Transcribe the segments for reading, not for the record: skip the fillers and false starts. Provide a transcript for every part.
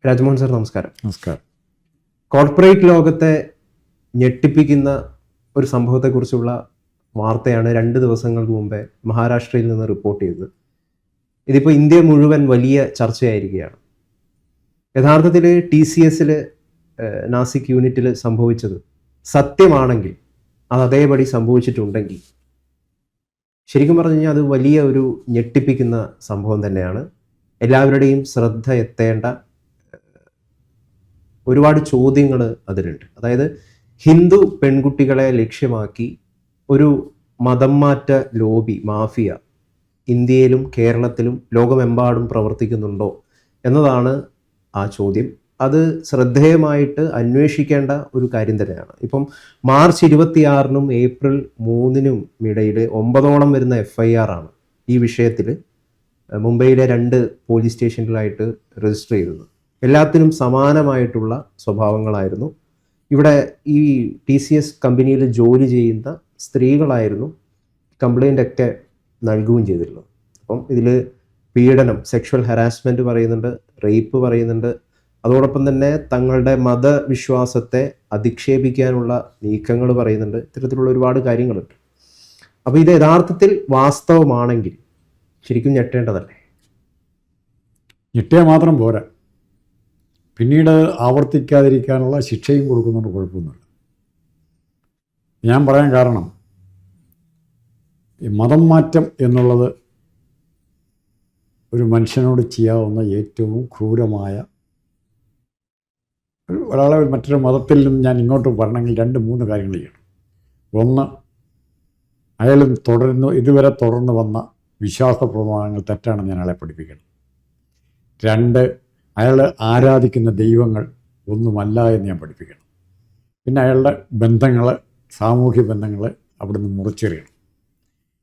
Rajmohan sir, നമസ്കാരം. നമസ്കാരം. Corporate ലോകത്തെ ഞെട്ടിപ്പിക്കുന്ന ഒരു സംഭവത്തെക്കുറിച്ചുള്ള വാർത്തയാണ് 2 ദിവസങ്ങൾക്ക് മുമ്പേ മഹാരാഷ്ട്രയിൽ നിന്ന് റിപ്പോർട്ട് ചെയ്തത്. ഇതിപ്പോൾ ഇന്ത്യ മുഴുവൻ വലിയ ചർച്ചയായിരിക്കുകയാണ്. യഥാർത്ഥത്തിൽ TCSൽ നാസിക് യൂണിറ്റിൽ സംഭവിച്ചത് സത്യമാണെങ്കിൽ, അത് അതേപടി സംഭവിച്ചിട്ടുണ്ടെങ്കിൽ, ശരിക്കും പറഞ്ഞു കഴിഞ്ഞാൽ അത് വലിയ ഒരു ഞെട്ടിപ്പിക്കുന്ന സംഭവം തന്നെയാണ്. എല്ലാവരുടെയും ശ്രദ്ധ എത്തേണ്ട ഒരുപാട് ചോദ്യങ്ങൾ അതിലുണ്ട്. അതായത് ഹിന്ദു പെൺകുട്ടികളെ ലക്ഷ്യമാക്കി ഒരു മതം മാറ്റ ലോബി മാഫിയ ഇന്ത്യയിലും കേരളത്തിലും ലോകമെമ്പാടും പ്രവർത്തിക്കുന്നുണ്ടോ എന്നതാണ് ആ ചോദ്യം. അത് ശ്രദ്ധേയമായിട്ട് അന്വേഷിക്കേണ്ട ഒരു കാര്യം തന്നെയാണ്. ഇപ്പം മാർച്ച് 26-നും ഏപ്രിൽ 3-നും ഇടയിൽ 9ഓളം വരുന്ന FIR ആണ് ഈ വിഷയത്തിൽ മുംബൈയിലെ 2 പോലീസ് സ്റ്റേഷനിലായിട്ട് രജിസ്റ്റർ ചെയ്തത്. എല്ലാത്തിനും സമാനമായിട്ടുള്ള സ്വഭാവങ്ങളായിരുന്നു. ഇവിടെ ഈ TCS കമ്പനിയിൽ ജോലി ചെയ്യുന്ന സ്ത്രീകളായിരുന്നു കംപ്ലൈൻ്റ് ഒക്കെ നൽകുകയും ചെയ്തിട്ടുള്ളത്. അപ്പം ഇതിൽ പീഡനം, സെക്ഷൽ ഹരാസ്മെൻറ്റ് പറയുന്നുണ്ട്, റേപ്പ് പറയുന്നുണ്ട്. അതോടൊപ്പം തന്നെ തങ്ങളുടെ മതവിശ്വാസത്തെ അധിക്ഷേപിക്കാനുള്ള നീക്കങ്ങൾ പറയുന്നുണ്ട്. ഇത്തരത്തിലുള്ള ഒരുപാട് കാര്യങ്ങളുണ്ട്. അപ്പോൾ ഇത് യഥാർത്ഥത്തിൽ വാസ്തവമാണെങ്കിൽ ശരിക്കും ഞെട്ടേണ്ടതല്ലേ? ഞെട്ടിയാൽ മാത്രം പോരാ, പിന്നീട് ആവർത്തിക്കാതിരിക്കാനുള്ള ശിക്ഷയും കൊടുക്കുന്നുണ്ട്. കുഴപ്പമൊന്നുമില്ല. ഞാൻ പറയാൻ കാരണം, ഈ മതം മാറ്റം എന്നുള്ളത് ഒരു മനുഷ്യനോട് ചെയ്യാവുന്ന ഏറ്റവും ക്രൂരമായ, ഒരാളെ മറ്റൊരു മതത്തിൽ നിന്നും ഞാൻ ഇങ്ങോട്ട് വരണമെങ്കിൽ 2-3 കാര്യങ്ങൾ ചെയ്യണം. ഒന്ന്, അയാൾ ഇതുവരെ തുടർന്ന് വന്ന വിശ്വാസ പ്രമാണങ്ങൾ തെറ്റാണെന്ന് ഞാൻ അയാളെ പഠിപ്പിക്കണം. 2, അയാൾ ആരാധിക്കുന്ന ദൈവങ്ങൾ ഒന്നുമല്ല എന്ന് ഞാൻ പഠിപ്പിക്കണം. പിന്നെ അയാളുടെ ബന്ധങ്ങൾ, സാമൂഹ്യ ബന്ധങ്ങൾ അവിടെ നിന്ന് മുറിച്ചെറിയണം.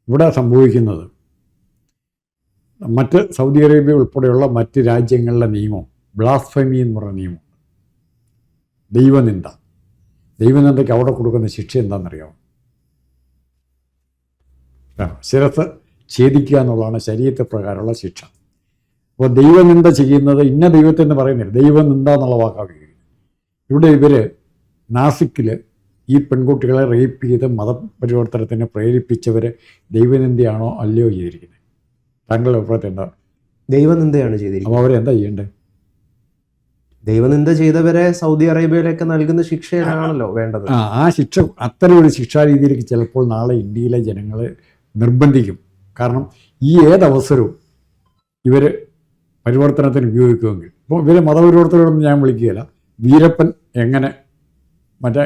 ഇവിടെ സംഭവിക്കുന്നത്, മറ്റ് സൗദി അറേബ്യ ഉൾപ്പെടെയുള്ള മറ്റ് രാജ്യങ്ങളിലെ നിയമം ബ്ലാസ്ഫമി എന്ന് പറയുന്ന നിയമമുണ്ട്. ദൈവനിന്ദയ്ക്ക് അവിടെ കൊടുക്കുന്ന ശിക്ഷ എന്താണെന്നറിയാമോ? ശിരസ് ഛേദിക്കുക എന്നുള്ളതാണ് ശരീഅത്ത് പ്രകാരമുള്ള ശിക്ഷ. അപ്പോൾ ദൈവനിന്ദ ചെയ്യുന്നത് ഇന്ന ദൈവത്തെന്ന് പറയുന്നില്ല, ദൈവനിന്ദ എന്നുള്ള വാക്കാണ്. ഇവിടെ ഇവർ നാസിക്കിൽ ഈ പെൺകുട്ടികളെ റേപ്പ് ചെയ്ത് മതപരിവർത്തനത്തിന് പ്രേരിപ്പിച്ചവർ ദൈവനിന്ദയാണോ അല്ലയോ ചെയ്തിരിക്കുന്നത്? താങ്കളുടെ അഭിപ്രായത്തിൽ എന്താ? ദൈവനിന്ദയാണ് ചെയ്തിരിക്കുന്നത്. അപ്പോൾ അവരെന്താ ചെയ്യേണ്ടത്? ദൈവനിന്ദ ചെയ്തവരെ സൗദി അറേബ്യയിലേക്ക് നൽകുന്ന ശിക്ഷയാണല്ലോ വേണ്ടത്. ആ ശിക്ഷ, അത്തരം ഒരു ശിക്ഷാരീതിയിലേക്ക് ചിലപ്പോൾ നാളെ ഇന്ത്യയിലെ ജനങ്ങൾ നിർബന്ധിക്കും. കാരണം ഈ ഏതവസരവും ഇവർ പരിവർത്തനത്തിന് ഉപയോഗിക്കുമെങ്കിൽ, ഇപ്പോൾ ഇവരെ മതപരിവർത്തനമൊന്നും ഞാൻ വിളിക്കുകയില്ല. വീരപ്പൻ എങ്ങനെ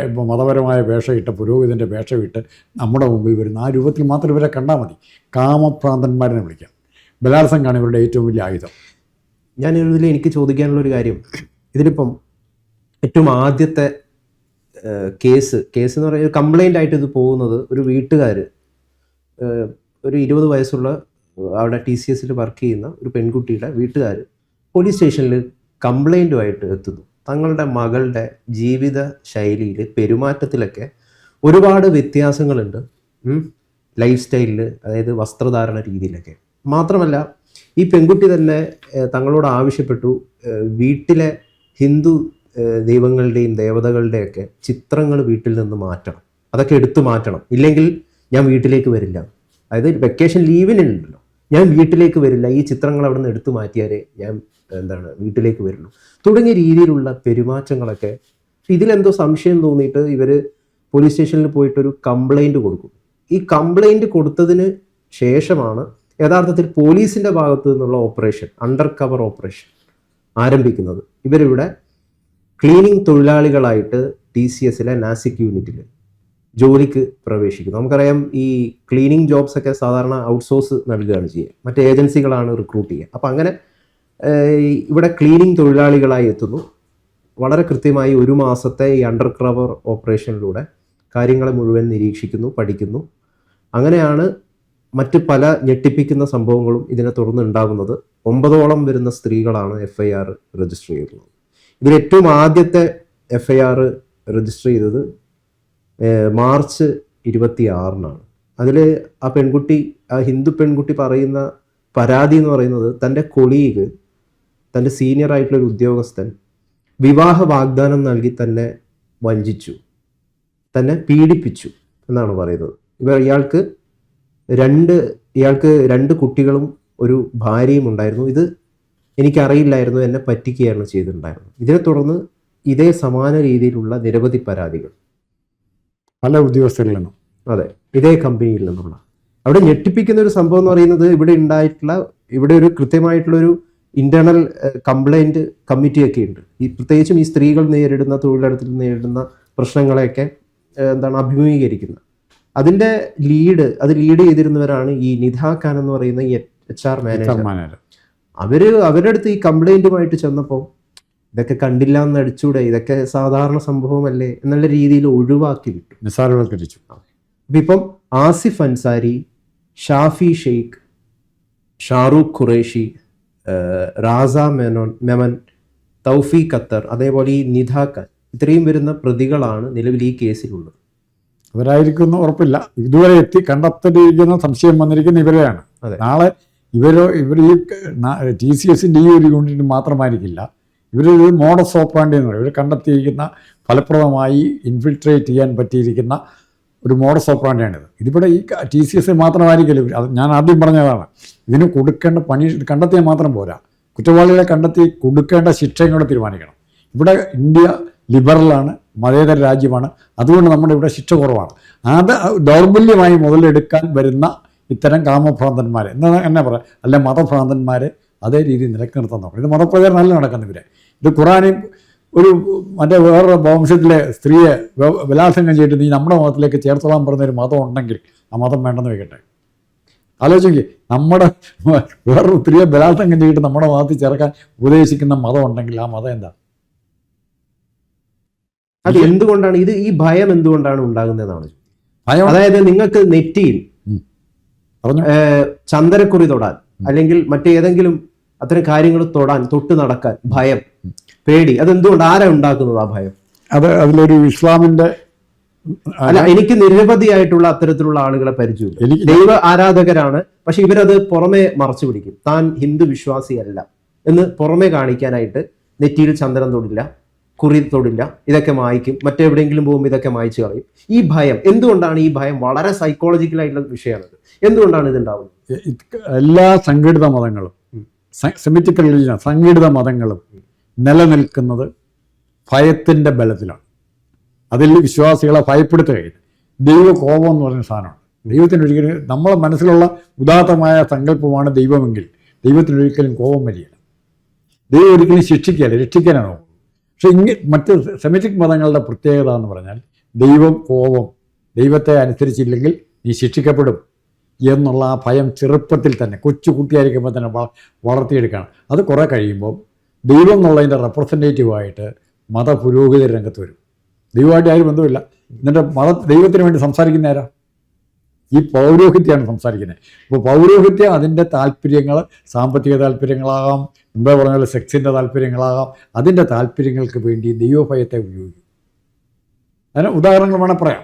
ഇപ്പോൾ മതപരമായ വേഷമിട്ട്, പുരോഹിതൻ്റെ വേഷമിട്ട് നമ്മുടെ മുമ്പിൽ വരുന്ന ആ രൂപത്തിൽ മാത്രം ഇവരെ കണ്ടാൽ മതി. കാമഭ്രാന്തന്മാരെന്ന് വിളിക്കാം. ബലാത്സംഗമാണ് ഇവരുടെ ഏറ്റവും വലിയ ആയുധം. ഇതിൽ എനിക്ക് ചോദിക്കാനുള്ളൊരു കാര്യം, ഇതിലിപ്പം ഏറ്റവും ആദ്യത്തെ കേസ് എന്ന് പറയുന്നത് കംപ്ലൈൻ്റ് ആയിട്ട് ഇത് പോകുന്നത്, ഒരു വീട്ടുകാർ, ഒരു 20 വയസ്സുള്ള അവിടെ TCSൽ വർക്ക് ചെയ്യുന്ന ഒരു പെൺകുട്ടിയുടെ വീട്ടുകാർ പോലീസ് സ്റ്റേഷനിൽ കംപ്ലൈൻറ്റുമായിട്ട് എത്തുന്നു. തങ്ങളുടെ മകളുടെ ജീവിത ശൈലിയിൽ, പെരുമാറ്റത്തിലൊക്കെ ഒരുപാട് വ്യത്യാസങ്ങളുണ്ട്. ലൈഫ് സ്റ്റൈലിൽ, അതായത് വസ്ത്രധാരണ രീതിയിലൊക്കെ. മാത്രമല്ല, ഈ പെൺകുട്ടി തന്നെ തങ്ങളോട് ആവശ്യപ്പെട്ടു വീട്ടിലെ ഹിന്ദു ദൈവങ്ങളുടെയും ദേവതകളുടെയൊക്കെ ചിത്രങ്ങൾ വീട്ടിൽ നിന്ന് മാറ്റണം, അതൊക്കെ എടുത്തു മാറ്റണം, ഇല്ലെങ്കിൽ ഞാൻ വീട്ടിലേക്ക് വരില്ല. അതായത് വെക്കേഷൻ ലീവിനുണ്ടല്ലോ, ഞാൻ വീട്ടിലേക്ക് വരില്ല, ഈ ചിത്രങ്ങൾ അവിടെ നിന്ന് എടുത്തു മാറ്റിയാലേ ഞാൻ വീട്ടിലേക്ക് വരുള്ളൂ, തുടങ്ങിയ രീതിയിലുള്ള പെരുമാറ്റങ്ങളൊക്കെ. ഇതിലെന്തോ സംശയം തോന്നിയിട്ട് ഇവർ പോലീസ് സ്റ്റേഷനിൽ പോയിട്ടൊരു കംപ്ലൈൻറ്റ് കൊടുക്കും. ഈ കംപ്ലൈൻറ്റ് കൊടുത്തതിന് ശേഷമാണ് യഥാർത്ഥത്തിൽ പോലീസിൻ്റെ ഭാഗത്തു നിന്നുള്ള ഓപ്പറേഷൻ, അണ്ടർ കവർ ഓപ്പറേഷൻ ആരംഭിക്കുന്നത്. ഇവരിവിടെ ക്ലീനിങ് തൊഴിലാളികളായിട്ട് TCSലെ നാസിക് യൂണിറ്റിൽ ജോലിക്ക് പ്രവേശിക്കുന്നു. നമുക്കറിയാം, ഈ ക്ലീനിങ് ജോബ്സൊക്കെ സാധാരണ ഔട്ട്സോഴ്സ് നൽകുകയാണ് ചെയ്യുക, മറ്റ് ഏജൻസികളാണ് റിക്രൂട്ട് ചെയ്യുക. അപ്പം അങ്ങനെ ഇവിടെ ക്ലീനിങ് തൊഴിലാളികളായി എത്തുന്നു. വളരെ കൃത്യമായി 1 മാസത്തെ ഈ അണ്ടർ കവർ ഓപ്പറേഷനിലൂടെ കാര്യങ്ങളെ മുഴുവൻ നിരീക്ഷിക്കുന്നു, പഠിക്കുന്നു. അങ്ങനെയാണ് മറ്റ് പല ഞെട്ടിപ്പിക്കുന്ന സംഭവങ്ങളും ഇതിനെ തുടർന്ന് ഉണ്ടാകുന്നത്. 9ഓളം വരുന്ന സ്ത്രീകളാണ് FIR രജിസ്റ്റർ ചെയ്തിട്ടുള്ളത്. ഇതിൽ ഏറ്റവും ആദ്യത്തെ FIR രജിസ്റ്റർ ചെയ്തത് മാർച്ച് 26-നാണ്. അതിൽ ആ പെൺകുട്ടി, ആ ഹിന്ദു പെൺകുട്ടി പറയുന്ന പരാതി എന്ന് പറയുന്നത്, തൻ്റെ കൊളീഗ്, തൻ്റെ സീനിയർ ആയിട്ടുള്ളൊരു ഉദ്യോഗസ്ഥൻ വിവാഹ വാഗ്ദാനം നൽകി തന്നെ വഞ്ചിച്ചു, തന്നെ പീഡിപ്പിച്ചു എന്നാണ് പറയുന്നത്. ഇയാൾക്ക് രണ്ട് കുട്ടികളും ഒരു ഭാര്യയും ഉണ്ടായിരുന്നു. ഇത് എനിക്കറിയില്ലായിരുന്നു, എന്നെ പറ്റിക്കുകയാണ് ചെയ്തിട്ടുണ്ടായിരുന്നത്. ഇതിനെ തുടർന്ന് ഇതേ സമാന രീതിയിലുള്ള നിരവധി പരാതികൾ പല ഉദ്യോഗസ്ഥരിൽ നിന്നും, അതെ, ഇതേ കമ്പനിയിൽ നിന്നുള്ള. അവിടെ ഞെട്ടിപ്പിക്കുന്ന ഒരു സംഭവം എന്ന് പറയുന്നത് ഇവിടെ ഒരു കൃത്യമായിട്ടുള്ളൊരു ഇന്റേണൽ കംപ്ലൈന്റ് കമ്മിറ്റിയൊക്കെ ഉണ്ട്. പ്രത്യേകിച്ചും ഈ സ്ത്രീകൾ തൊഴിലിടത്തിൽ നേരിടുന്ന പ്രശ്നങ്ങളെയൊക്കെ അഭിമുഖീകരിക്കുന്നത്. അതിന്റെ ലീഡ് ചെയ്തിരുന്നവരാണ് ഈ നിധ ഖാൻ എന്ന് പറയുന്ന ഈ HR മാനേജർ. അവരുടെ അടുത്ത് ഈ കംപ്ലൈന്റുമായിട്ട് ചെന്നപ്പോൾ ഇതൊക്കെ കണ്ടില്ല എന്ന് അടിച്ചൂടെ, ഇതൊക്കെ സാധാരണ സംഭവമല്ലേ എന്നുള്ള രീതിയിൽ ഒഴിവാക്കി വിട്ടു, നിസ്സാരവൽക്കരിച്ചു. ഇപ്പം ആസിഫ് അൻസാരി, ഷാഫി ഷെയ്ഖ്, ഷാറൂഖ് ഖുറേഷി, റാസ മെമൻ, തൗഫീഖ് ഖത്തർ, അതേപോലെ ഈ നിധ ഖാൻ, ഇത്രയും വരുന്ന പ്രതികളാണ് നിലവിൽ ഈ കേസിലുള്ളത്. അവരായിരിക്കും ഉറപ്പില്ല. ഇതുവരെ കണ്ടെത്തിയിരിക്കുന്ന സംശയം വന്നിരിക്കുന്ന ഇവരെയാണ്. നാളെ ഇവർ ഈ TCSന്റെ ഈ ഒരു യൂണിറ്റ് മാത്രമായിരിക്കില്ല, ഇവരൊരു മോഡസ് ഓപ്പറാണ്ടി എന്ന് പറയും. ഇവർ കണ്ടെത്തിയിരിക്കുന്ന ഫലപ്രദമായി ഇൻഫിൽട്രേറ്റ് ചെയ്യാൻ പറ്റിയിരിക്കുന്ന ഒരു മോഡസ് ഓപ്പറാണ്ടിയാണിത്. ഇതിവിടെ ഈ TCS മാത്രമായിരിക്കില്ല. അത് ഞാൻ ആദ്യം പറഞ്ഞതാണ്. ഇതിന് കൊടുക്കേണ്ട പണി കണ്ടെത്തിയാൽ മാത്രം പോരാ, കുറ്റവാളികളെ കണ്ടെത്തി കൊടുക്കേണ്ട ശിക്ഷയും കൂടെ തീരുമാനിക്കണം. ഇവിടെ ഇന്ത്യ ലിബറലാണ്, മതേതര രാജ്യമാണ്. അതുകൊണ്ട് നമ്മുടെ ഇവിടെ ശിക്ഷ കുറവാണ്. അത് ദൗർബല്യമായി മുതലെടുക്കാൻ വരുന്ന ഇത്തരം കാമഭ്രാന്തന്മാരെ എന്നാ പറയാം, അല്ല മതഭ്രാന്തന്മാരെ അതേ രീതിയിൽ നിലക്ക് നിർത്താൻ നോക്കണം. ഇത് മതപ്രചാരം നല്ല നടക്കുന്ന ഇവരെ. ഇത് ഖുറാനിൽ വേറൊരു വംശത്തിലെ സ്ത്രീയെ ബലാത്സംഗം ചെയ്തിട്ട് നീ നമ്മുടെ മതത്തിലേക്ക് ചേർത്തോളാൻ പറഞ്ഞൊരു മതം ഉണ്ടെങ്കിൽ ആ മതം വേണ്ടെന്ന് വെക്കട്ടെ. ആലോചിക്കുക, നമ്മുടെ വേറൊരു സ്ത്രീയെ ബലാത്സംഗം ചെയ്തിട്ട് നമ്മുടെ മതത്തിൽ ചേർക്കാൻ ഉപദേശിക്കുന്ന മതം ഉണ്ടെങ്കിൽ ആ മതം എന്താ? അത് എന്തുകൊണ്ടാണ് ഈ ഭയം എന്തുകൊണ്ടാണ് ഉണ്ടാകുന്നതെന്നാണ്. അതായത് നിങ്ങൾക്ക് നെറ്റിയിൽ ചന്ദനക്കുറി തൊടാൻ അല്ലെങ്കിൽ മറ്റേതെങ്കിലും അത്തരം കാര്യങ്ങൾ തൊട്ട് നടക്കാൻ ഭയം, പേടി, അതെന്തുകൊണ്ട്? ആരാ ഉണ്ടാക്കുന്നത് ആ ഭയം? അതിലൊരു ഇസ്ലാമിന്റെ അല്ല, എനിക്ക് നിരവധിയായിട്ടുള്ള അത്തരത്തിലുള്ള ആളുകളെ പരിചയമുണ്ട്. ദൈവ ആരാധകരാണ്, പക്ഷെ ഇവരത് പുറമെ മറച്ചു പിടിക്കും. താൻ ഹിന്ദു വിശ്വാസിയല്ല എന്ന് പുറമെ കാണിക്കാനായിട്ട് നെറ്റിയിൽ ചന്ദനം തൊടില്ല, കുറി തൊടില്ല, ഇതൊക്കെ മായ്ക്കും. മറ്റെവിടെയെങ്കിലും പോകുമ്പോൾ ഇതൊക്കെ മായ്ച്ചു കളയും. ഈ ഭയം എന്തുകൊണ്ടാണ്? ഈ ഭയം വളരെ സൈക്കോളജിക്കലായിട്ടുള്ള വിഷയമാണത്. എന്തുകൊണ്ടാണ് ഇതുണ്ടാവുന്നത്? എല്ലാ സംഘടിത മതങ്ങളും, സെമിറ്റിക് റിലീജിയൻ സംഘടിത മതങ്ങളും നിലനിൽക്കുന്നത് ഭയത്തിൻ്റെ ബലത്തിലാണ്. അതിൽ വിശ്വാസികളെ ഭയപ്പെടുത്തുകയില്ല. ദൈവകോപം എന്ന് പറഞ്ഞ സാധനമാണ്. ദൈവത്തിനൊരിക്കലും നമ്മളെ മനസ്സിലുള്ള ഉദാത്തമായ സങ്കല്പമാണ് ദൈവമെങ്കിൽ ദൈവത്തിനൊരിക്കലും കോപം വരികയില്ല. ദൈവം ഒരിക്കലും ശിക്ഷിക്കുകയല്ല, രക്ഷിക്കാനാണ്. പക്ഷെ മറ്റ് സെമിറ്റിക് മതങ്ങളുടെ പ്രത്യേകത എന്ന് പറഞ്ഞാൽ ദൈവം കോപം, ദൈവത്തെ അനുസരിച്ചില്ലെങ്കിൽ നീ ശിക്ഷിക്കപ്പെടും എന്നുള്ള ആ ഭയം ചെറുപ്പത്തിൽ തന്നെ, കൊച്ചു കുട്ടിയായിരിക്കുമ്പോൾ തന്നെ വളർത്തിയെടുക്കുകയാണ്. അത് കുറേ കഴിയുമ്പോൾ ദൈവം എന്നുള്ളതിൻ്റെ റെപ്രസെൻറ്റേറ്റീവായിട്ട് മതപുരോഹിത രംഗത്ത് വരും. ദൈവമായിട്ട് ആരും ബന്ധമില്ല. എന്നിട്ട് ദൈവത്തിന് വേണ്ടി സംസാരിക്കുന്ന ആരാ? ഈ പൗരോഹിത്യമാണ് സംസാരിക്കുന്നത്. ഇപ്പോൾ പൗരോഹിത്യം അതിൻ്റെ താല്പര്യങ്ങൾ, സാമ്പത്തിക താല്പര്യങ്ങളാകാം, മുമ്പേ പറഞ്ഞ പോലെ സെക്സിൻ്റെ താല്പര്യങ്ങളാകാം, അതിൻ്റെ താല്പര്യങ്ങൾക്ക് വേണ്ടി ദൈവഭയത്തെ ഉപയോഗിക്കും. അതിന് ഉദാഹരണങ്ങൾ വേണേൽ പറയാം,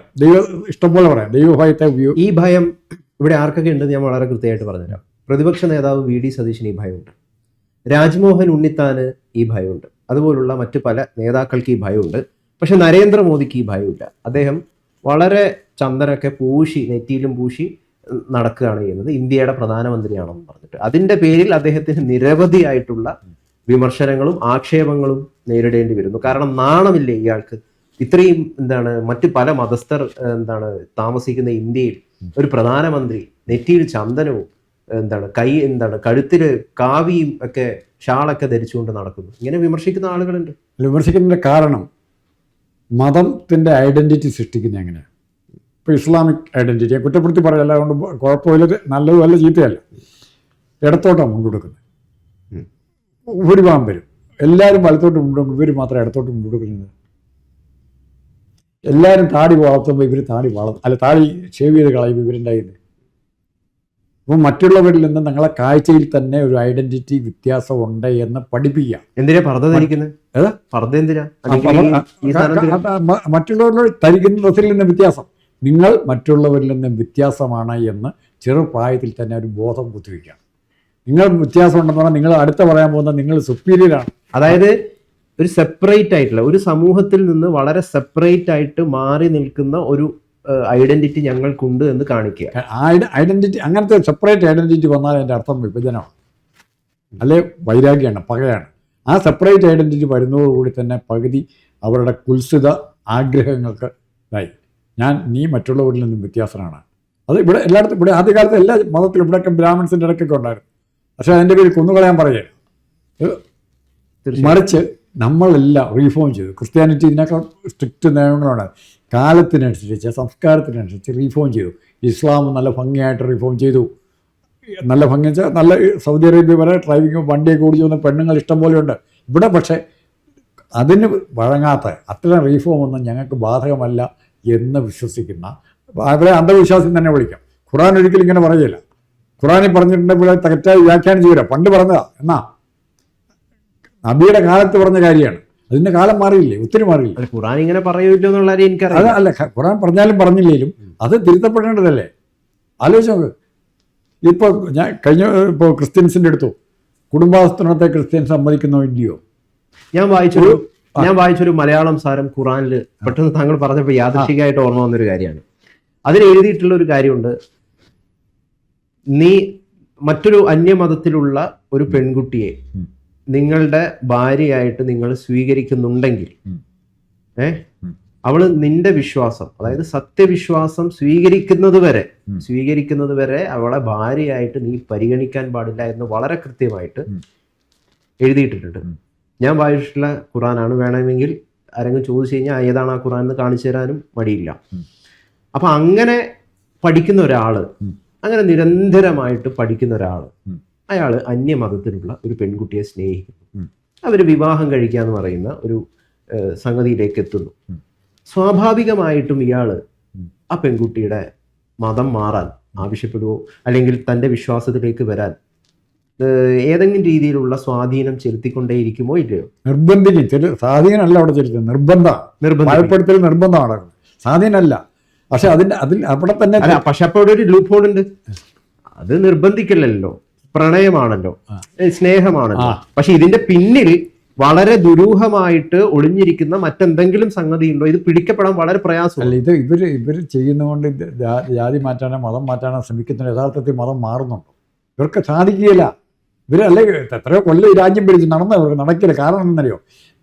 ഇഷ്ടംപോലെ പറയാം. ദൈവഭയത്തെ ഉപയോഗിക്കും. ഈ ഭയം ഇവിടെ ആർക്കൊക്കെ ഉണ്ടെന്ന് ഞാൻ വളരെ കൃത്യമായിട്ട് പറഞ്ഞുതരാം. പ്രതിപക്ഷ നേതാവ് VD സതീശന് ഈ ഭയമുണ്ട്, രാജ്മോഹൻ ഉണ്ണിത്താന് ഈ ഭയമുണ്ട്, അതുപോലുള്ള മറ്റു പല നേതാക്കൾക്ക് ഈ ഭയമുണ്ട്. പക്ഷെ നരേന്ദ്രമോദിക്ക് ഈ ഭയമില്ല. അദ്ദേഹം വളരെ ചന്ദനൊക്കെ പൂശി, നെറ്റിയിലും പൂശി നടക്കുകയാണ് ചെയ്യുന്നത്. ഇന്ത്യയുടെ പ്രധാനമന്ത്രിയാണെന്ന് പറഞ്ഞിട്ട് അതിൻ്റെ പേരിൽ അദ്ദേഹത്തിന് നിരവധിയായിട്ടുള്ള വിമർശനങ്ങളും ആക്ഷേപങ്ങളും നേരിടേണ്ടി വരുന്നു. കാരണം നാണമില്ലേ ഇയാൾക്ക്? ഇത്രയും മറ്റു പല മതസ്ഥർ താമസിക്കുന്ന ഇന്ത്യയിൽ ഒരു പ്രധാനമന്ത്രി നെറ്റിയിൽ ചന്ദനവും കഴുത്തില് കാവിയും ഒക്കെ ഷാളൊക്കെ ധരിച്ചുകൊണ്ട് നടക്കുന്നു. ഇങ്ങനെ വിമർശിക്കുന്ന ആളുകളുണ്ട്. വിമർശിക്കുന്നതിന്റെ കാരണം മതത്തിന്റെ ഐഡന്റിറ്റി സൃഷ്ടിക്കുന്നത് എങ്ങനെയാണ്? ഇപ്പോൾ ഇസ്ലാമിക് ഐഡന്റിറ്റിയെ കുറ്റപ്പെടുത്തി പറയല്ല, അതുകൊണ്ട് കുഴപ്പമില്ല, നല്ലതുമല്ല ചീത്തയല്ല. ഇടത്തോട്ടാണ് മുൻകൊടുക്കുന്നത്. ഭൂരിഭാഗം വരും. എല്ലാവരും വലത്തോട്ട് മുൻകൊടുക്കും, ഇവർ മാത്രം ഇടത്തോട്ട് മുൻകൊടുക്കുന്നത്. എല്ലാവരും താടി വളർത്തുമ്പോൾ ഇവർ താടി ഷേവ് ചെയ്ത് കളയുമ്പോൾ ഇവരുണ്ടായിരുന്നു. അപ്പോൾ മറ്റുള്ളവരിൽ നിന്ന് നിങ്ങളെ കാഴ്ചയിൽ തന്നെ ഒരു ഐഡന്റിറ്റി വ്യത്യാസം ഉണ്ട് എന്ന് പഠിപ്പിക്കുക. എന്തിനാ പർദ്ദ ധരിക്കുന്നത്? മറ്റുള്ളവരിൽ ധരിക്കുന്ന ഡ്രസ്സിൽ നിന്ന് വ്യത്യാസം. നിങ്ങൾ മറ്റുള്ളവരിൽ നിന്ന് വ്യത്യാസമാണ് എന്ന് ചെറുപ്രായത്തിൽ തന്നെ ഒരു ബോധം കുത്തിവയ്ക്കുക. നിങ്ങൾ വ്യത്യാസം ഉണ്ടെന്ന് പറഞ്ഞാൽ നിങ്ങൾ അടുത്ത പറയാൻ പോകുന്ന നിങ്ങൾ സുപ്പീരിയറാണ്. അതായത് ഒരു സെപ്പറേറ്റ് ആയിട്ടുള്ള ഒരു സമൂഹത്തിൽ നിന്ന് വളരെ സെപ്പറേറ്റ് ആയിട്ട് മാറി നിൽക്കുന്ന ഒരു ഐഡന്റിറ്റി ഞങ്ങൾക്കുണ്ട് എന്ന് കാണിക്കുക. ഐഡന്റിറ്റി, അങ്ങനത്തെ സെപ്പറേറ്റ് ഐഡന്റിറ്റി വന്നാൽ അതിൻ്റെ അർത്ഥം വിഭജനമാണ്, അല്ലെ വൈരാഗ്യമാണ്, പകയാണ്. ആ സെപ്പറേറ്റ് ഐഡന്റിറ്റി വരുന്നതോടുകൂടി തന്നെ പകുതി അവരുടെ കുൽസിത ആഗ്രഹങ്ങൾക്ക് ഇതായി. നീ മറ്റുള്ളവരിൽ നിന്നും വ്യത്യാസമാണ്. അത് ഇവിടെ എല്ലായിടത്തും, ഇവിടെ ആദ്യകാലത്ത് എല്ലാ മതത്തിലും ഇവിടെയൊക്കെ ബ്രാഹ്മിൻസിൻ്റെ ഇടയ്ക്കൊക്കെ ഉണ്ടായിരുന്നു. പക്ഷേ അതിൻ്റെ പേരിൽ കൊന്നുകളയാൻ പറയുക. മറിച്ച് നമ്മളെല്ലാം റീഫോം ചെയ്തു. ക്രിസ്ത്യാനിറ്റി ഇതിനേക്കാൾ സ്ട്രിക്റ്റ് നിയമങ്ങളാണ്. കാലത്തിനനുസരിച്ച്, സംസ്കാരത്തിനനുസരിച്ച് റീഫോം ചെയ്തു. ഇസ്ലാം നല്ല ഭംഗിയായിട്ട് റീഫോം ചെയ്തു. നല്ല ഭംഗി വെച്ചാൽ നല്ല സൗദി അറേബ്യ വരെ ഡ്രൈവിംഗ് വണ്ടിയൊക്കെ ഓടിച്ചു വന്ന പെണ്ണുങ്ങൾ ഇഷ്ടം പോലെയുണ്ട്. ഇവിടെ പക്ഷേ അതിന് വഴങ്ങാത്ത അത്തരം റീഫോം ഒന്നും ഞങ്ങൾക്ക് ബാധകമല്ല എന്ന് വിശ്വസിക്കുന്ന, അവരെ അന്ധവിശ്വാസം തന്നെ വിളിക്കാം. ഖുറാൻ ഒരിക്കലും ഇങ്ങനെ പറയില്ല. ഖുറാനിൽ പറഞ്ഞിട്ടുണ്ടെങ്കിൽ ഇവിടെ തെറ്റായി വ്യാഖ്യാനം ചെയ്യുക. പണ്ട് പറഞ്ഞതാ, എന്നാ നബിയുടെ കാലത്ത് പറഞ്ഞ കാര്യമാണ്. അതിൻ്റെ കാലം മാറിയില്ലേ, ഒത്തിരി മാറിയില്ല. ഖുറാൻ ഇങ്ങനെ പറയൂല്ലോ എന്നുള്ള എനിക്കറിയാം. അല്ല, ഖുറാൻ പറഞ്ഞാലും പറഞ്ഞില്ലേലും അത് തിരുത്തപ്പെടേണ്ടതല്ലേ. ആലോചിച്ച് നോക്ക്. ഇപ്പോൾ ഇപ്പോൾ ക്രിസ്ത്യൻസിൻ്റെ അടുത്തു കുടുംബാസൂത്രണത്തെ ക്രിസ്ത്യൻ സമ്മതിക്കുന്നോ ഇല്ലയോ? ഞാൻ വായിച്ചൊരു മലയാളം സാരം ഖുറാനിൽ പെട്ടെന്ന് താങ്കൾ പറഞ്ഞപ്പോൾ യാദൃശ്ചികമായിട്ട് ഓർമ്മ വന്നൊരു കാര്യമാണ്. അതിൽ എഴുതിയിട്ടുള്ള ഒരു കാര്യമുണ്ട്, നീ മറ്റൊരു അന്യമതത്തിലുള്ള ഒരു പെൺകുട്ടിയെ നിങ്ങളുടെ ഭാര്യയായിട്ട് നിങ്ങൾ സ്വീകരിക്കുന്നുണ്ടെങ്കിൽ അവള് നിന്റെ വിശ്വാസം, അതായത് സത്യവിശ്വാസം സ്വീകരിക്കുന്നത് വരെ അവളെ ഭാര്യയായിട്ട് നീ പരിഗണിക്കാൻ പാടില്ല എന്ന് വളരെ കൃത്യമായിട്ട് എഴുതിയിട്ടിട്ടുണ്ട്. ഞാൻ വായിച്ചിട്ടുള്ള ഖുറാനാണ്. വേണമെങ്കിൽ ആരെങ്കിലും ചോദിച്ചു കഴിഞ്ഞാൽ ഏതാണ് ആ ഖുറാൻ എന്ന് കാണിച്ചു തരാനും മടിയില്ല. അപ്പൊ അങ്ങനെ പഠിക്കുന്ന ഒരാള്, അങ്ങനെ നിരന്തരമായിട്ട് പഠിക്കുന്ന ഒരാള്, അയാള് അന്യമതത്തിലുള്ള ഒരു പെൺകുട്ടിയെ സ്നേഹിക്കുന്നു. അവര് വിവാഹം കഴിക്കുക എന്ന് പറയുന്ന ഒരു സംഗതിയിലേക്ക് എത്തുന്നു. സ്വാഭാവികമായിട്ടും ഇയാള് ആ പെൺകുട്ടിയുടെ മതം മാറാൻ ആവശ്യപ്പെടുവോ, അല്ലെങ്കിൽ തൻ്റെ വിശ്വാസത്തിലേക്ക് വരാൻ ഏതെങ്കിലും രീതിയിലുള്ള സ്വാധീനം ചെലുത്തിക്കൊണ്ടേയിരിക്കുമോ ഇല്ലയോ? നിർബന്ധിക്കും. സ്വാധീനമല്ല അവിടെ ചെലുത്തുന്നത്, നിർബന്ധപ്പെടുത്തൽ നിർബന്ധമാണ്, സ്വാധീനമല്ല. പക്ഷെ അതിൽ അവിടെ തന്നെ പക്ഷെ അപ്പോൾ ഒരു ലൂപ്പ് ഹോൾ ഉണ്ട്. അത് നിർബന്ധിക്കലല്ലോ, പ്രണയമാണല്ലോ, സ്നേഹമാണല്ലോ. പക്ഷെ ഇതിന്റെ പിന്നിൽ വളരെ ദുരൂഹമായിട്ട് ഒളിഞ്ഞിരിക്കുന്ന മറ്റെന്തെങ്കിലും സംഗതി ഉണ്ടോ? ഇത് പിടിക്കപ്പെടാൻ വളരെ പ്രയാസമല്ല. ഇത് ഇവർ ചെയ്യുന്നതുകൊണ്ട് ജാതി മാറ്റാനോ മതം മാറ്റാനോ ശ്രമിക്കുന്ന യഥാർത്ഥത്തിൽ മതം മാറുന്നുണ്ടോ? ഇവർക്ക് സാധിക്കുകയില്ല. ഇവരല്ലേ എത്രയോ കൊല്ലം ഈ രാജ്യം പിടിച്ച് നടക്കില്ല. കാരണം എന്നറിയോ?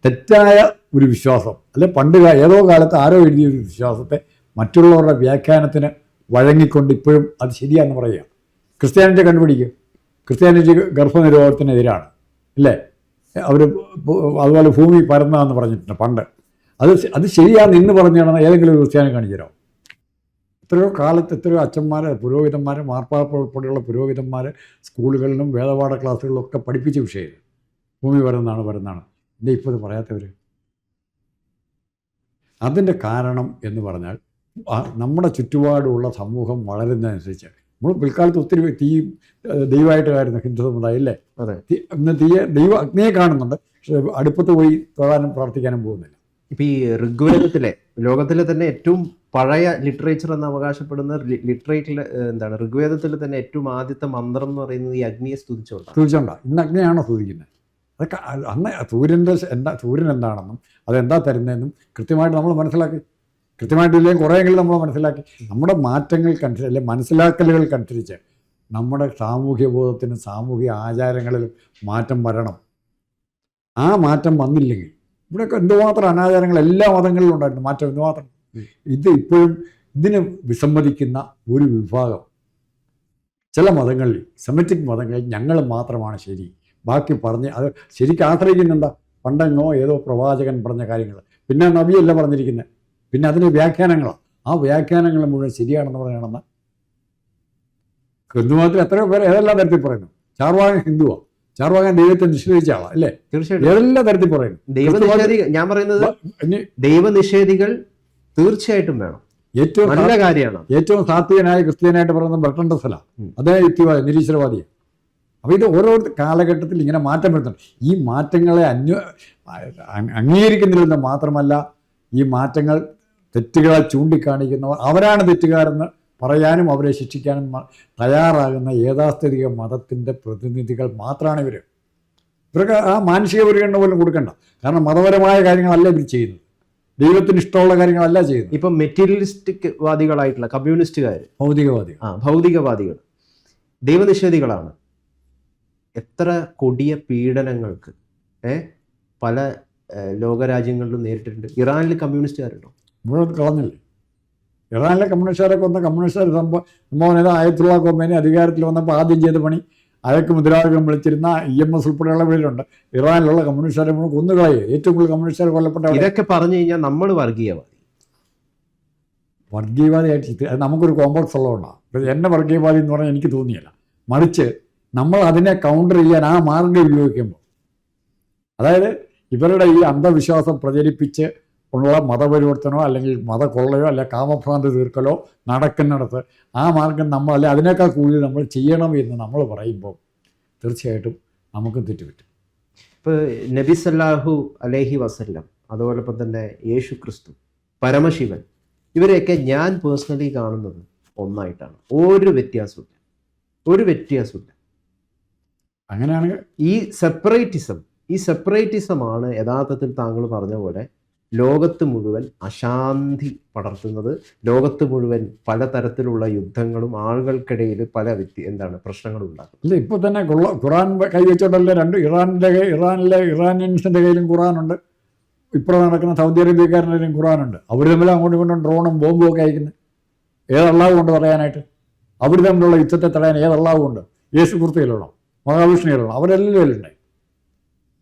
തെറ്റായ ഒരു വിശ്വാസം, അല്ലെ പണ്ട് ഏതോ കാലത്ത് ആരോ എഴുതിയ ഒരു വിശ്വാസത്തെ മറ്റുള്ളവരുടെ വ്യാഖ്യാനത്തിന് വഴങ്ങിക്കൊണ്ട് ഇപ്പോഴും അത് ശരിയാണെന്ന് പറയുക. ക്രിസ്ത്യാനിറ്റി കണ്ടുപിടിക്കും. ക്രിസ്ത്യാനിറ്റി ഗർഭനിരോധത്തിനെതിരാണ്, അല്ലേ? അവർ അതുപോലെ ഭൂമി പരന്നതെന്ന് പറഞ്ഞിട്ടുണ്ട് പണ്ട്. അത് ശരിയാണെന്ന് ഇന്ന് പറഞ്ഞാണ് ഏതെങ്കിലും ഒരു ക്രിസ്ത്യാനി കാണിച്ചു തരാം. എത്രയോ കാലത്ത് എത്രയോ അച്ഛന്മാർ, പുരോഹിതന്മാർ, മാർപ്പാപ്പ ഉൾപ്പെടെയുള്ള പുരോഹിതന്മാർ സ്കൂളുകളിലും വേദപാഠ ക്ലാസ്സുകളിലും ഒക്കെ പഠിപ്പിച്ച വിഷയം ഭൂമി പരന്നാണ്. എന്താ ഇപ്പോൾ ഇത് പറയാത്തവർ? അതിൻ്റെ കാരണം എന്ന് പറഞ്ഞാൽ നമ്മുടെ ചുറ്റുപാടുള്ള സമൂഹം വളരുന്നതനുസരിച്ച് നമ്മൾ പിൽക്കാലത്ത് ഒത്തിരി ദൈവമായിട്ട് കാര്യമാണ് ഹിന്ദു സമുദായം, അല്ലേ? ഇന്ന് ദൈവ അഗ്നിയെ കാണുന്നുണ്ട്, പക്ഷെ അടുപ്പത്ത് പോയി തൊഴാനും പ്രാർത്ഥിക്കാനും പോകുന്നില്ല. ഇപ്പം ഈ ഋഗ്വേദത്തിലെ, ലോകത്തിലെ തന്നെ ഏറ്റവും പഴയ ലിറ്ററേച്ചർ എന്ന് അവകാശപ്പെടുന്ന എന്താണ് ഋഗ്വേദത്തിൽ തന്നെ ഏറ്റവും ആദ്യത്തെ മന്ത്രം എന്ന് പറയുന്നത് ഈ അഗ്നിയെ സ്തുതിച്ചോണ്ടാണ്. ഇന്ന് അഗ്നിയാണോ സ്തുതിക്കുന്നത്? അതൊക്കെ അന്ന് സൂര്യൻ എന്താണെന്നും അതെന്താ തരുന്നതെന്നും കൃത്യമായിട്ട് നമ്മൾ മനസ്സിലാക്കി. കൃത്യമായിട്ടില്ലെങ്കിൽ കുറേയെങ്കിലും നമ്മൾ മനസ്സിലാക്കി. നമ്മുടെ മാറ്റങ്ങൾക്കനുസരിച്ച്, അല്ലെങ്കിൽ മനസ്സിലാക്കലുകൾക്കനുസരിച്ച് നമ്മുടെ സാമൂഹ്യ ബോധത്തിനും സാമൂഹിക ആചാരങ്ങളിലും മാറ്റം വരണം. ആ മാറ്റം വന്നില്ലെങ്കിൽ ഇവിടെയൊക്കെ എന്തുമാത്രം അനാചാരങ്ങൾ എല്ലാ മതങ്ങളിലും ഉണ്ടായിരുന്നു, മാറ്റം എന്തുമാത്രം. ഇത് ഇപ്പോഴും ഇതിന് വിസമ്മതിക്കുന്ന ഒരു വിഭാഗം ചില മതങ്ങളിൽ, സെമിറ്റിക് മതങ്ങളിൽ ഞങ്ങൾ മാത്രമാണ് ശരി, ബാക്കി പറഞ്ഞ് അത് ശരിക്കും ആശ്രയിക്കുന്നെന്താ? പണ്ടെങ്ങോ ഏതോ പ്രവാചകൻ പറഞ്ഞ കാര്യങ്ങൾ, പിന്നെ നബിയല്ല പറഞ്ഞിരിക്കുന്നത്, പിന്നെ അതിന് വ്യാഖ്യാനങ്ങളാണ്. ആ വ്യാഖ്യാനങ്ങൾ മുഴുവൻ ശരിയാണെന്ന് പറയണമെന്ന് ഹിന്ദുമതത്തിൽ എത്രയോ പേര് ഏതെല്ലാം തരത്തിൽ പറയുന്നു. ചാർവാകൻ ഹിന്ദുവാണ്, ചാർവാകൻ ദൈവത്തെ നിഷേധിച്ച ആളാണ്, അല്ലേ? തീർച്ചയായിട്ടും ഏതെല്ലാം തരത്തിൽ പറയുന്നു. ഞാൻ പറയുന്നത് ദൈവനിഷേധികൾ തീർച്ചയായിട്ടും വേണം, ഏറ്റവും നല്ല കാര്യമാണ്. ഏറ്റവും സാത്വികനായ ക്രിസ്ത്യാനായിട്ട് പറയുന്നത് ബർട്രൻഡ് റസ്സലാണ്. അദ്ദേഹം യുക്തിവാദി, നിരീശ്വരവാദിയാണ്. അപ്പോൾ ഇത് ഓരോ കാലഘട്ടത്തിൽ ഇങ്ങനെ മാറ്റം വരുന്നുണ്ട്. ഈ മാറ്റങ്ങളെ അംഗീകരിക്കുന്നില്ലെന്ന് മാത്രമല്ല, ഈ മാറ്റങ്ങൾ തെറ്റുകളെ ചൂണ്ടിക്കാണിക്കുന്നവർ അവരാണ് തെറ്റുകാരെന്ന് പറയാനും അവരെ ശിക്ഷിക്കാനും തയ്യാറാകുന്ന യാഥാസ്ഥിതിക മതത്തിൻ്റെ പ്രതിനിധികൾ മാത്രമാണ് ഇവർ. ഇവർക്ക് ആ മാനുഷിക പരിഗണന പോലും കൊടുക്കണ്ട. കാരണം മതപരമായ കാര്യങ്ങളല്ല ഇവർ ചെയ്യുന്നത്, ദൈവത്തിന് ഇഷ്ടമുള്ള കാര്യങ്ങളല്ല ചെയ്യുന്നത്. ഇപ്പം മെറ്റീരിയലിസ്റ്റിക് വാദികളായിട്ടുള്ള കമ്മ്യൂണിസ്റ്റുകാർ, ഭൗതികവാദികൾ ദൈവനിഷേധികളാണ്. എത്ര കൊടിയ പീഡനങ്ങൾക്ക് പല ലോകരാജ്യങ്ങളിലും നേരിട്ടിട്ടുണ്ട്. ഇറാനിൽ കമ്മ്യൂണിസ്റ്റുകാരുണ്ടോ? ഇവിടെ കളഞ്ഞില്ലേ? ഇറാനിലെ കമ്മ്യൂണിസ്റ്റുകാരെ കൊന്ന കമ്മ്യൂണിസ്റ്റുകാർ സംഭവം ആയത്തുള്ള കൊമേനി അധികാരത്തിൽ വന്നപ്പോൾ ആദ്യം ചെയ്ത പണി അയാൾക്ക് മുദ്രാവാക്യം വിളിച്ചിരുന്ന EMS ഉൾപ്പെടെയുള്ള വീടുണ്ട്. ഇറാനിലുള്ള കമ്മ്യൂണിസ്റ്റുകാരെ മുഴുവൻ കൊന്നുകളയെ. ഏറ്റവും കൂടുതൽ കമ്മ്യൂണിസ്റ്റുകാർ കൊല്ലപ്പെട്ട ഇതൊക്കെ പറഞ്ഞു കഴിഞ്ഞാൽ നമ്മൾ വർഗീയവാദിയായിട്ട് അത് നമുക്കൊരു കോംപ്ലക്സ് ഉള്ളതുകൊണ്ടാണ്. എന്നെ വർഗീയവാദി എന്ന് പറഞ്ഞാൽ എനിക്ക് തോന്നിയല്ല, മറിച്ച് നമ്മൾ അതിനെ കൗണ്ടർ ചെയ്യാൻ ആ മാർഗം ഉപയോഗിക്കുമ്പോൾ, അതായത് ഇവരുടെ ഈ അന്ധവിശ്വാസം പ്രചരിപ്പിച്ച് ഉള്ള മതപരിവർത്തനമോ അല്ലെങ്കിൽ മതക്കൊള്ളയോ അല്ലെ കാമഭ്രാന്തി തീർക്കലോ നടക്കുന്നിടത്ത് ആ മാർഗം നമ്മൾ അല്ലെ അതിനേക്കാൾ കൂടുതൽ നമ്മൾ ചെയ്യണം എന്ന് നമ്മൾ പറയുമ്പോൾ തീർച്ചയായിട്ടും നമുക്കും തെറ്റുപറ്റും. ഇപ്പോൾ നബി സല്ലല്ലാഹു അലൈഹി വസല്ലം, അതുപോലൊപ്പം തന്നെ യേശു ക്രിസ്തു, പരമശിവൻ, ഇവരെയൊക്കെ ഞാൻ പേഴ്സണലി കാണുന്നത് ഒന്നായിട്ടാണ്. ഒരു വ്യത്യാസമില്ല. അങ്ങനെയാണെങ്കിൽ ഈ സെപ്പറേറ്റിസമാണ് യഥാർത്ഥത്തിൽ താങ്കൾ പറഞ്ഞ പോലെ ലോകത്ത് മുഴുവൻ അശാന്തി പടർത്തുന്നത്. ലോകത്ത് മുഴുവൻ പലതരത്തിലുള്ള യുദ്ധങ്ങളും ആളുകൾക്കിടയിൽ പല പ്രശ്നങ്ങളും ഉണ്ടാക്കും. ഇല്ല, ഇപ്പോൾ തന്നെ ഖുറാൻ കൈവച്ചോട്ടല്ലേ ഇറാനിയൻസിൻ്റെ കയ്യിലും ഖുറാനുണ്ട്, ഇപ്പോൾ നടക്കുന്ന സൗദി അറേബ്യക്കാരുടെ കയ്യിലും ഖുറാനുണ്ട്. അവർ തമ്മിൽ അങ്ങോട്ടും ഇങ്ങോട്ടും ഡ്രോണും ബോംബും ഒക്കെ അയക്കുന്നത് ഏതള്ളാവ് കൊണ്ട് പറയാനായിട്ട്? അവർ തമ്മിലുള്ള യുദ്ധത്തെ തടയാൻ ഏതള്ളാവ് കൊണ്ട്? യേശു കുർത്തിയിലുള്ള മഹാവിഷ്ണുയിലുള്ള അവരെല്ലാം ഉണ്ടായി.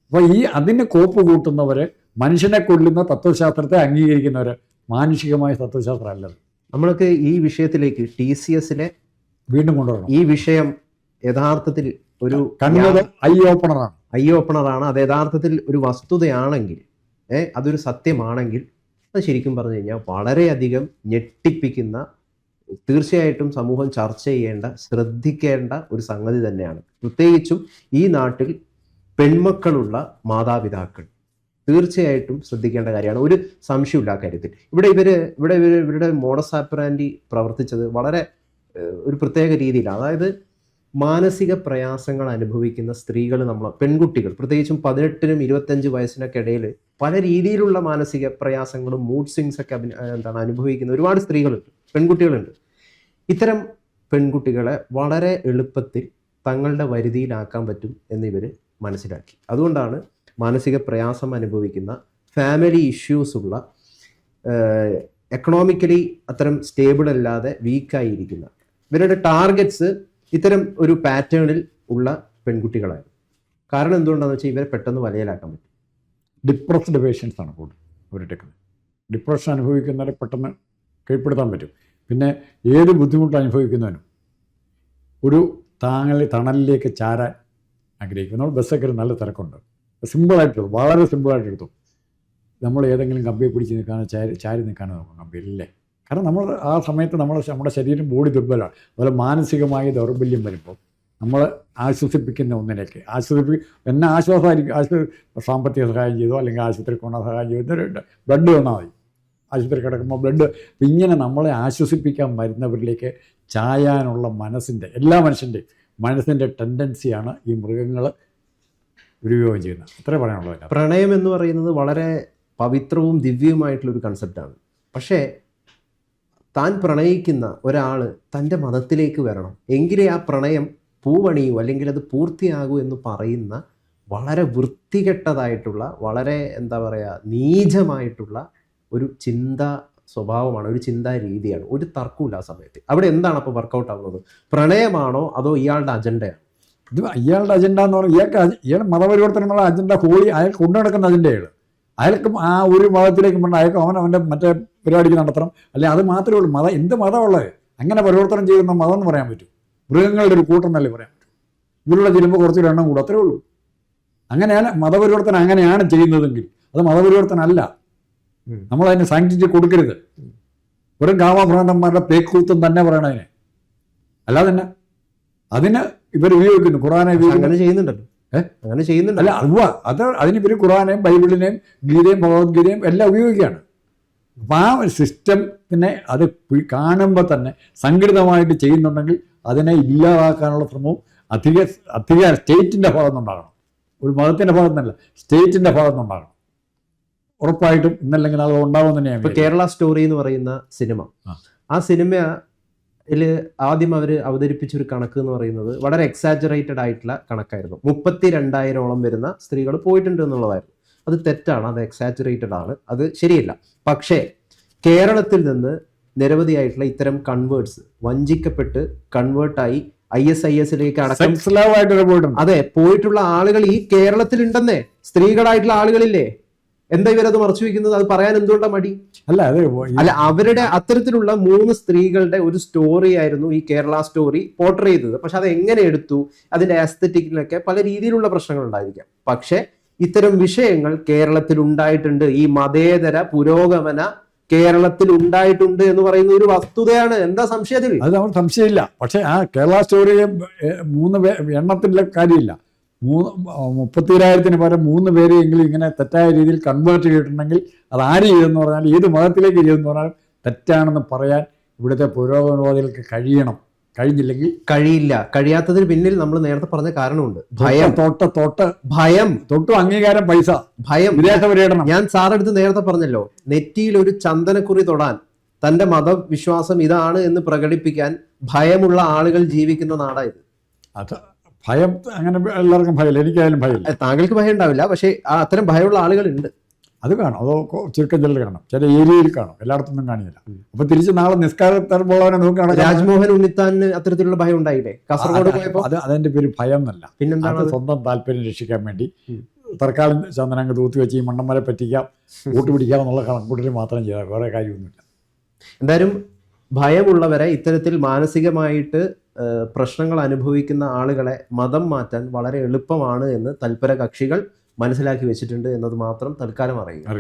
അപ്പോൾ അതിന് കോപ്പ് കൂട്ടുന്നവർ, മനുഷ്യനെ കൊല്ലുന്ന തത്വശാസ്ത്രത്തെ അംഗീകരിക്കുന്നവർ മാനുഷികമായ തത്വശാസ്ത്രം അല്ലത്. നമ്മൾക്ക് ഈ വിഷയത്തിലേക്ക് TCSലെ വീണ്ടും കൊണ്ടുവരണം. ഈ വിഷയം യഥാർത്ഥത്തിൽ ഒരു ഐ ഓപ്പണറാണ്. അത് യഥാർത്ഥത്തിൽ ഒരു വസ്തുതയാണെങ്കിൽ, അതൊരു സത്യമാണെങ്കിൽ, അത് ശരിക്കും പറഞ്ഞു കഴിഞ്ഞാൽ വളരെയധികം ഞെട്ടിപ്പിക്കുന്ന, തീർച്ചയായിട്ടും സമൂഹം ചർച്ച ചെയ്യേണ്ട, ശ്രദ്ധിക്കേണ്ട ഒരു സംഗതി തന്നെയാണ്. പ്രത്യേകിച്ചും ഈ നാട്ടിൽ പെൺമക്കളുള്ള മാതാപിതാക്കൾ തീർച്ചയായിട്ടും ശ്രദ്ധിക്കേണ്ട കാര്യമാണ്. ഒരു സംശയമില്ല ആ കാര്യത്തിൽ. ഇവരുടെ മോഡസ് ആപ്പറാൻഡി പ്രവർത്തിച്ചത് വളരെ ഒരു പ്രത്യേക രീതിയിലാണ്. അതായത് മാനസിക പ്രയാസങ്ങൾ അനുഭവിക്കുന്ന സ്ത്രീകൾ, പെൺകുട്ടികൾ, പ്രത്യേകിച്ചും 18-നും 25 വയസ്സിനൊക്കെ ഇടയിൽ പല രീതിയിലുള്ള മാനസിക പ്രയാസങ്ങളും മൂഡ് സ്വിങ്സ് ഒക്കെ അനുഭവിക്കുന്ന ഒരുപാട് സ്ത്രീകളുണ്ട്, പെൺകുട്ടികളുണ്ട്. ഇത്തരം പെൺകുട്ടികളെ വളരെ എളുപ്പത്തിൽ തങ്ങളുടെ വരുതിയിലാക്കാൻ പറ്റും എന്നിവർ മനസ്സിലാക്കി. അതുകൊണ്ടാണ് മാനസിക പ്രയാസം അനുഭവിക്കുന്ന, ഫാമിലി ഇഷ്യൂസ് ഉള്ള, എക്കണോമിക്കലി അത്തരം സ്റ്റേബിൾ അല്ലാതെ വീക്കായിരിക്കുന്ന ഇവരുടെ ടാർഗറ്റ്സ് ഇത്തരം ഒരു പാറ്റേണിൽ ഉള്ള പെൺകുട്ടികളായിരുന്നു. കാരണം എന്തുകൊണ്ടാണെന്ന് വെച്ചാൽ ഇവരെ പെട്ടെന്ന് വലയിലാക്കാൻ പറ്റും. ഡിപ്രസ്ഡ് പേഷ്യൻസ് ആണ് കൂടുതൽ അവരുടെയൊക്കെ. ഡിപ്രഷൻ അനുഭവിക്കുന്നവരെ പെട്ടെന്ന് കീഴ്പ്പെടുത്താൻ പറ്റും. പിന്നെ ഏത് ബുദ്ധിമുട്ട് അനുഭവിക്കുന്നവനും ഒരു തണലിലേക്ക് ചാരാൻ ആഗ്രഹിക്കും. നമ്മൾ ബസ്സൊക്കെ നല്ല തിരക്കുണ്ട്, സിമ്പിളായിട്ടുള്ളത്, വളരെ സിമ്പിളായിട്ട് എടുത്തു. നമ്മൾ ഏതെങ്കിലും കമ്പിയെ പിടിച്ച് നിൽക്കാനോ ചാരി നിൽക്കാനോ നോക്കും, കമ്പിയിലല്ലേ? കാരണം നമ്മൾ ആ സമയത്ത് നമ്മുടെ ശരീരം ബോഡി ദുർബലമാണ്. അതുപോലെ മാനസികമായി ദൗർബല്യം വരുമ്പോൾ നമ്മൾ ആശ്വസിപ്പിക്കുന്ന ഒന്നിലേക്ക് എന്നെ ആശ്വാസമായിരിക്കും. സാമ്പത്തിക സഹായം ചെയ്തോ അല്ലെങ്കിൽ ആശുപത്രി കൊണ്ട സഹായം ചെയ്തോ, ബ്ലഡ് തന്നാൽ മതി, ആശുപത്രി കിടക്കുമ്പോൾ ബ്ലഡ്. ഇങ്ങനെ നമ്മളെ ആശ്വസിപ്പിക്കാൻ വരുന്നവരിലേക്ക് ചായാനുള്ള എല്ലാ മനുഷ്യൻ്റെയും മനസ്സിൻ്റെ ടെൻഡൻസിയാണ് ഈ മൃഗങ്ങൾ ദുരുപയോഗം ചെയ്യുന്നത്. അത്രേ പറയാനുള്ളത്. പ്രണയം എന്ന് പറയുന്നത് വളരെ പവിത്രവും ദിവ്യവുമായിട്ടുള്ളൊരു കൺസെപ്റ്റാണ്. പക്ഷേ താൻ പ്രണയിക്കുന്ന ഒരാൾ തൻ്റെ മതത്തിലേക്ക് വരണം, എങ്കിലേ ആ പ്രണയം പൂവണിയൂ അല്ലെങ്കിൽ അത് പൂർത്തിയാകൂ എന്ന് പറയുന്ന വളരെ വൃത്തികെട്ടതായിട്ടുള്ള, വളരെ നീചമായിട്ടുള്ള ഒരു ചിന്താ സ്വഭാവമാണ്, ഒരു ചിന്താ രീതിയാണ്. ഒരു തർക്കമില്ല ആ സമയത്ത്. അവിടെ എന്താണ് അപ്പോൾ വർക്കൗട്ട് ആവുന്നത്? പ്രണയമാണോ അതോ ഇയാളുടെ അജണ്ടയാണ്? ഇത് ഇയാളുടെ അജണ്ട എന്ന് പറഞ്ഞാൽ ഇയാൾ മതപരിവർത്തനം എന്നുള്ള അജണ്ട അയാൾ കൊണ്ടു നടക്കുന്ന അജണ്ടയാണ്. അയാൾക്കും ആ ഒരു മതത്തിലേക്ക് പറഞ്ഞാൽ അയാൾക്ക് അവൻ്റെ മറ്റേ പരിപാടിക്ക് നടത്തണം, അല്ലെങ്കിൽ അത് മാത്രമേ ഉള്ളൂ. എന്ത് മതമുള്ളത് അങ്ങനെ പരിവർത്തനം ചെയ്യുന്ന മതം എന്ന് പറയാൻ പറ്റും? മൃഗങ്ങളുടെ ഒരു കൂട്ടം എന്നല്ലേ പറയാൻ പറ്റും? ഇവരുടെ ചിലപ്പോൾ കുറച്ചൊരു എണ്ണം കൂടും, അത്രേ ഉള്ളൂ. അങ്ങനെയാണ് മതപരിവർത്തനം. അങ്ങനെയാണ് ചെയ്യുന്നതെങ്കിൽ അത് മതപരിവർത്തനം അല്ല. നമ്മളതിന് സാങ്ക്ടിറ്റി കൊടുക്കരുത്. വെറും കാമഭ്രാന്തന്മാരുടെ പേക്കൂത്തും തന്നെ പറയണതിന്. അല്ലാതെ തന്നെ അതിന് ഇവർ ഉപയോഗിക്കുന്നു. ഖുറാനെ അങ്ങനെ ചെയ്യുന്നുണ്ടല്ലോ, അങ്ങനെ ചെയ്യുന്നുണ്ട്. അല്ല അതിന് ഇവർ ഖുറാനെയും ബൈബിളിനെയും ഗീതയും ഭഗവത്ഗീതയും എല്ലാം ഉപയോഗിക്കുകയാണ്. അപ്പം ആ സിസ്റ്റത്തിനെ അത് കാണുമ്പോൾ തന്നെ സംഘടിതമായിട്ട് ചെയ്യുന്നുണ്ടെങ്കിൽ അതിനെ ഇല്ലാതാക്കാനുള്ള ശ്രമവും അധിക സ്റ്റേറ്റിൻ്റെ ഭാഗത്തുനിന്നുണ്ടാകണം. ഒരു മതത്തിൻ്റെ ഭാഗത്തു നിന്നല്ല, സ്റ്റേറ്റിൻ്റെ ഭാഗത്തു നിന്നുണ്ടാകണം. ഉറപ്പായിട്ടും ഇന്നല്ലെങ്കിൽ നാളെ ഉണ്ടാവും തന്നെയാണ്. ഇപ്പൊ കേരള സ്റ്റോറി എന്ന് പറയുന്ന സിനിമ, ആ സിനിമയിൽ ആദ്യം അവർ അവതരിപ്പിച്ചൊരു കണക്ക് എന്ന് പറയുന്നത് വളരെ എക്സാജറേറ്റഡ് ആയിട്ടുള്ള കണക്കായിരുന്നു. 32,000 വരുന്ന സ്ത്രീകൾ പോയിട്ടുണ്ട് എന്നുള്ളതായിരുന്നു. അത് തെറ്റാണ്, അത് എക്സാജറേറ്റഡ് ആണ്, അത് ശരിയല്ല. പക്ഷേ കേരളത്തിൽ നിന്ന് നിരവധിയായിട്ടുള്ള ഇത്തരം കൺവേർട്സ് വഞ്ചിക്കപ്പെട്ട് കൺവേർട്ടായി ISIS-ലേക്ക് അടക്കം അതെ പോയിട്ടുള്ള ആളുകൾ ഈ കേരളത്തിൽ ഉണ്ടെന്നേ. സ്ത്രീകളായിട്ടുള്ള ആളുകളില്ലേ, എന്താ ഇവരത് മറച്ചു വെക്കുന്നത്? അത് പറയാൻ എന്തുകൊണ്ടാ മടി? അല്ല അവരുടെ അത്തരത്തിലുള്ള 3 സ്ത്രീകളുടെ ഒരു സ്റ്റോറി ആയിരുന്നു ഈ കേരള സ്റ്റോറി പോർട്രേ ചെയ്തത്. പക്ഷെ അത് എങ്ങനെ എടുത്തു, അതിന്റെ ആസ്തറ്റിക്കിലൊക്കെ പല രീതിയിലുള്ള പ്രശ്നങ്ങൾ ഉണ്ടായിരിക്കാം. പക്ഷെ ഇത്തരം വിഷയങ്ങൾ കേരളത്തിൽ ഉണ്ടായിട്ടുണ്ട്. ഈ മതേതര പുരോഗമന കേരളത്തിൽ ഉണ്ടായിട്ടുണ്ട് എന്ന് പറയുന്ന ഒരു വസ്തുതയാണ്. എന്താ സംശയത്തിൽ? അത് നമ്മൾ സംശയമില്ല. പക്ഷെ ആ കേരള സ്റ്റോറി 3 എണ്ണത്തിൻ്റെ കാര്യമില്ല. 32,000 പകരം 3 പേരെയെങ്കിലും ഇങ്ങനെ തെറ്റായ രീതിയിൽ കൺവേർട്ട് ചെയ്തിട്ടുണ്ടെങ്കിൽ അത് ആര് ചെയ്തെന്ന് പറഞ്ഞാൽ, ഏത് മതത്തിലേക്ക് ചെയ്തെന്ന് പറഞ്ഞാൽ തെറ്റാണെന്ന് പറയാൻ ഇവിടുത്തെ പുരോഗമനവാദികൾക്ക് കഴിഞ്ഞില്ലെങ്കിൽ കഴിയില്ല. കഴിയാത്തതിന് പിന്നിൽ നമ്മൾ നേരത്തെ പറഞ്ഞ കാരണമുണ്ട്. ഭയം, ഭയം, അംഗീകാരം, പൈസ, ഭയം, വിദേശ പര്യടനം. ഞാൻ സാറെടുത്ത് നേരത്തെ പറഞ്ഞല്ലോ, നെറ്റിയിൽ ഒരു ചന്ദനക്കുറി തൊടാൻ തന്റെ മതവിശ്വാസം ഇതാണ് എന്ന് പ്രകടിപ്പിക്കാൻ ഭയമുള്ള ആളുകൾ ജീവിക്കുന്ന നാടായത്. അത് ഭയം അങ്ങനെ എല്ലാവർക്കും ഭയമില്ല, എനിക്കായാലും ഭയമില്ല. താങ്കൾക്ക് ഭയം ഉണ്ടാവില്ല, പക്ഷേ അത്തരം ഭയമുള്ള ആളുകൾ ഉണ്ട്. അത് കാണും, അതോ ചുരുക്കം ചിലർ കാണും, ചില ഏരിയയിൽ കാണും, എല്ലായിടത്തൊന്നും കാണില്ല. അപ്പൊ തിരിച്ച് നാളെ നിസ്കാരത്തരമുള്ളവനെ നോക്കുകയാണ്. രാജ്മോഹൻ ഉണ്ണിത്താന് അത്തരത്തിലുള്ള ഭയം ഉണ്ടായില്ലേ കാസർഗോഡ് പോയപ്പോ? അതിന്റെ പേര് ഭയം എന്നല്ല, പിന്നെന്താണ് സ്വന്തം താല്പര്യം രക്ഷിക്കാൻ വേണ്ടി തൽക്കാലം ചന്ദനങ്ങൾ തൂത്തി വെച്ച് ഈ മണ്ണന്മാരെ പറ്റിക്കാം, വോട്ട് പിടിക്കാം എന്നുള്ള കണക്കൂട്ടൽ മാത്രം ചെയ്താൽ വേറെ കാര്യമൊന്നുമില്ല. എന്തായാലും ഭയമുള്ളവരെ, ഇത്തരത്തിൽ മാനസികമായിട്ട് പ്രശ്നങ്ങൾ അനുഭവിക്കുന്ന ആളുകളെ മതം മാറ്റാൻ വളരെ എളുപ്പമാണ് എന്ന് തൽപര കക്ഷികൾ മനസ്സിലാക്കി വെച്ചിട്ടുണ്ട് എന്നത് മാത്രം തൽക്കാലം അറിയുക.